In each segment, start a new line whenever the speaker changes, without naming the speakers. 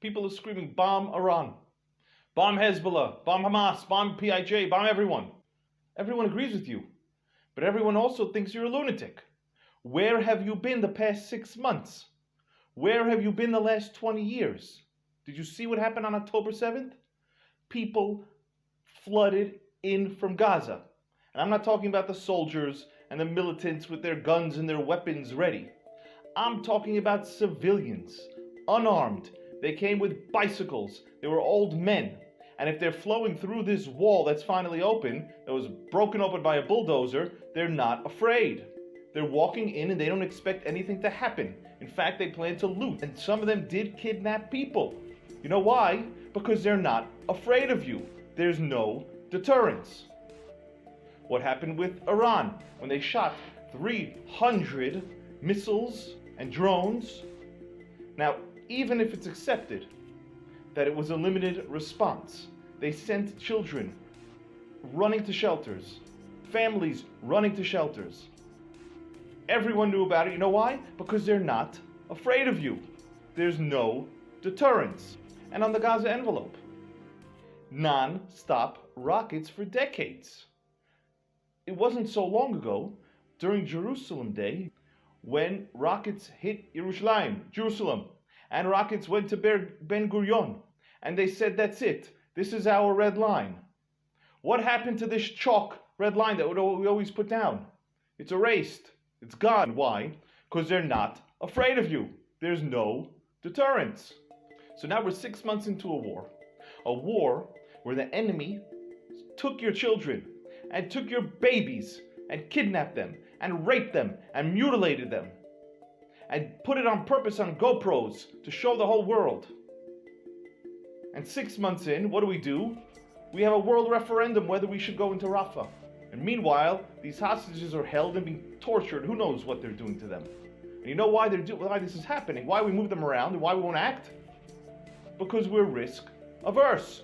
People are screaming, bomb Iran, bomb Hezbollah, bomb Hamas, bomb PIJ, bomb everyone. Everyone agrees with you, but everyone also thinks you're a lunatic. Where have you been the past 6 months? Where have you been the last 20 years? Did you see what happened on October 7th? People flooded in from Gaza. And I'm not talking about the soldiers and the militants with their guns and their weapons ready. I'm talking about civilians, unarmed. They came with bicycles. They were old men. And if they're flowing through this wall that's finally open, that was broken open by a bulldozer, they're not afraid. They're walking in and they don't expect anything to happen. In fact, they plan to loot. And some of them did kidnap people. You know why? Because they're not afraid of you. There's no deterrence. What happened with Iran when they shot 300 missiles and drones? Now, even if it's accepted that it was a limited response, they sent children running to shelters, families running to shelters. Everyone knew about it. You know why? Because they're not afraid of you. There's no deterrence. And on the Gaza envelope, non-stop rockets for decades. It wasn't so long ago, during Jerusalem Day, when rockets hit Jerusalem, and rockets went to Ben Gurion, and they said, that's it, this is our red line. What happened to this chalk red line that we always put down? It's erased, it's gone. Why? Because they're not afraid of you. There's no deterrence. So now we're 6 months into a war where the enemy took your children and took your babies and kidnapped them and raped them and mutilated them and put it on purpose on GoPros to show the whole world. And 6 months in, what do? We have a world referendum whether we should go into Rafah. And meanwhile, these hostages are held and being tortured. Who knows what they're doing to them? And you know why why this is happening? Why we move them around and why we won't act? Because we're risk averse.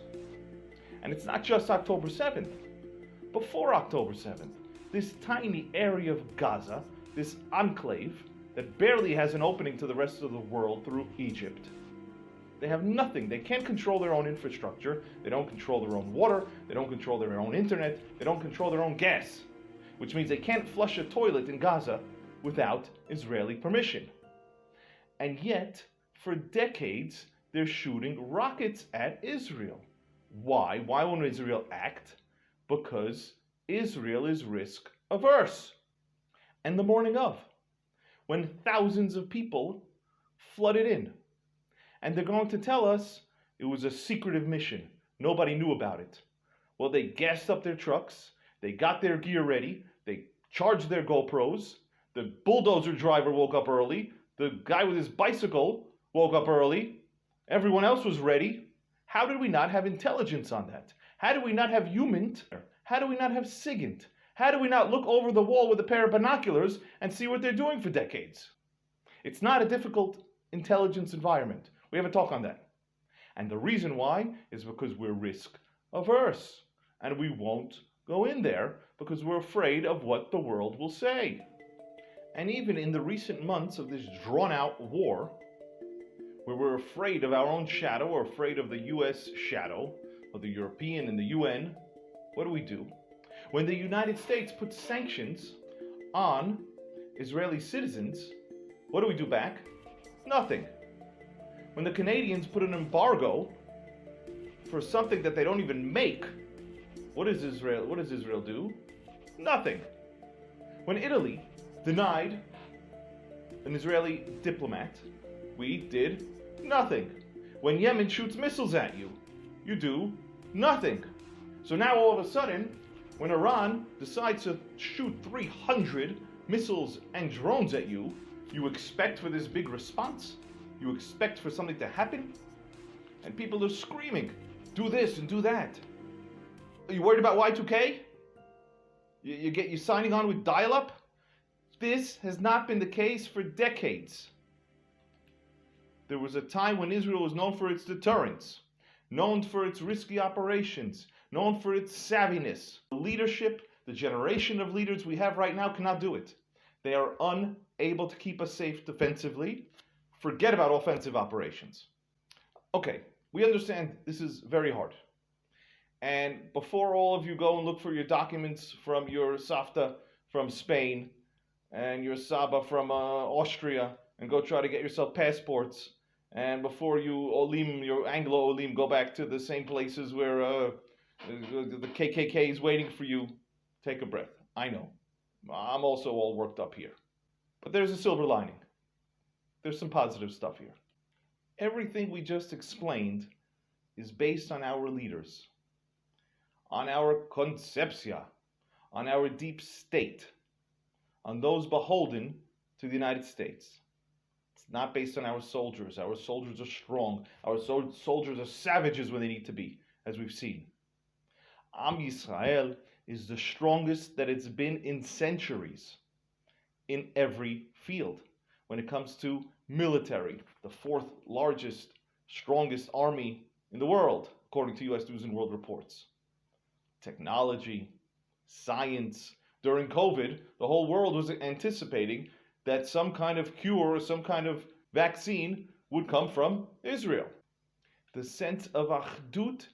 And it's not just October 7th. Before October 7th, this tiny area of Gaza, this enclave that barely has an opening to the rest of the world through Egypt, they have nothing. They can't control their own infrastructure. They don't control their own water. They don't control their own internet. They don't control their own gas, which means they can't flush a toilet in Gaza without Israeli permission. And yet, for decades, they're shooting rockets at Israel. Why? Why won't Israel act? Because Israel is risk averse. And the morning of, when thousands of people flooded in, and they're going to tell us it was a secretive mission. Nobody knew about it. Well, they gassed up their trucks, they got their gear ready, they charged their GoPros, the bulldozer driver woke up early, the guy with his bicycle woke up early, everyone else was ready. How did we not have intelligence on that? How do we not have human? How do we not have SIGINT? How do we not look over the wall with a pair of binoculars and see what they're doing for decades? It's not a difficult intelligence environment. We have a talk on that. And the reason why is because we're risk averse. And we won't go in there because we're afraid of what the world will say. And even in the recent months of this drawn out war, where we're afraid of our own shadow or afraid of the US shadow, or the European and the UN, what do? When the United States puts sanctions on Israeli citizens, what do we do back? Nothing. When the Canadians put an embargo for something that they don't even make, what does Israel do? Nothing. When Italy denied an Israeli diplomat, we did nothing. When Yemen shoots missiles at you, you do nothing. So now all of a sudden, when Iran decides to shoot 300 missiles and drones at you, you expect for this big response? You expect for something to happen? And people are screaming, do this and do that. Are you worried about Y2K? You signing on with dial-up? This has not been the case for decades. There was a time when Israel was known for its deterrence, known for its risky operations, known for its savviness. The leadership, the generation of leaders we have right now cannot do it. They are unable to keep us safe defensively. Forget about offensive operations. Okay, we understand this is very hard. And before all of you go and look for your documents from your Safta from Spain and your Saba from Austria and go try to get yourself passports, and before you Olim, your Anglo Olim, go back to the same places where the KKK is waiting for you, take a breath. I know. I'm also all worked up here. But there's a silver lining. There's some positive stuff here. Everything we just explained is based on our leaders, on our concepcia, on our deep state, on those beholden to the United States. It's not based on our soldiers. Our soldiers are strong. Our soldiers are savages when they need to be, as we've seen. Am Yisrael is the strongest that it's been in centuries in every field. When it comes to military, the fourth largest, strongest army in the world, according to U.S. News and World Reports. Technology, science. During COVID, the whole world was anticipating that some kind of cure or some kind of vaccine would come from Israel. The sense of achdut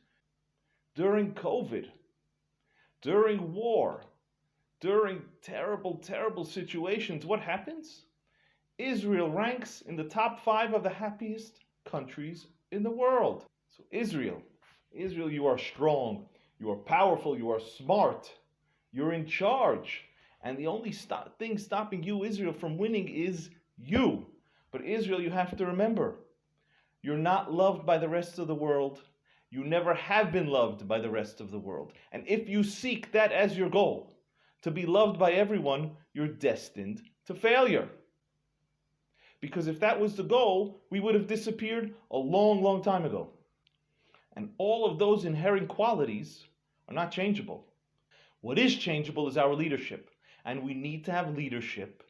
during COVID, during war, during terrible, terrible situations, what happens? Israel ranks in the top 5 of the happiest countries in the world. So Israel, you are strong, you are powerful, you are smart, you're in charge. And the only thing stopping you, Israel, from winning is you. But Israel, you have to remember, you're not loved by the rest of the world. You never have been loved by the rest of the world. And if you seek that as your goal, to be loved by everyone, you're destined to failure. Because if that was the goal, we would have disappeared a long, long time ago. And all of those inherent qualities are not changeable. What is changeable is our leadership. And we need to have leadership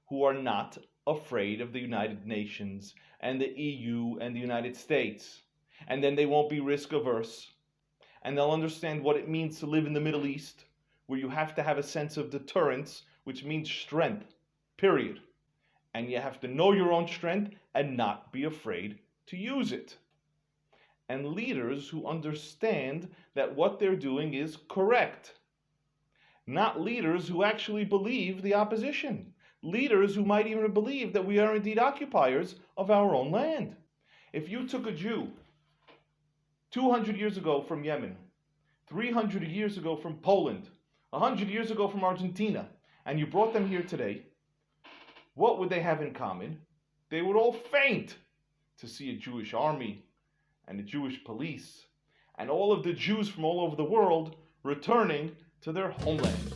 who are not afraid of the United Nations and the EU and the United States. And then they won't be risk averse. And they'll understand what it means to live in the Middle East, where you have to have a sense of deterrence, which means strength, period. And you have to know your own strength and not be afraid to use it. And leaders who understand that what they're doing is correct. Not leaders who actually believe the opposition. Leaders who might even believe that we are indeed occupiers of our own land. If you took a Jew 200 years ago from Yemen, 300 years ago from Poland, 100 years ago from Argentina, and you brought them here today, what would they have in common? They would all faint to see a Jewish army and a Jewish police and all of the Jews from all over the world returning to their homeland.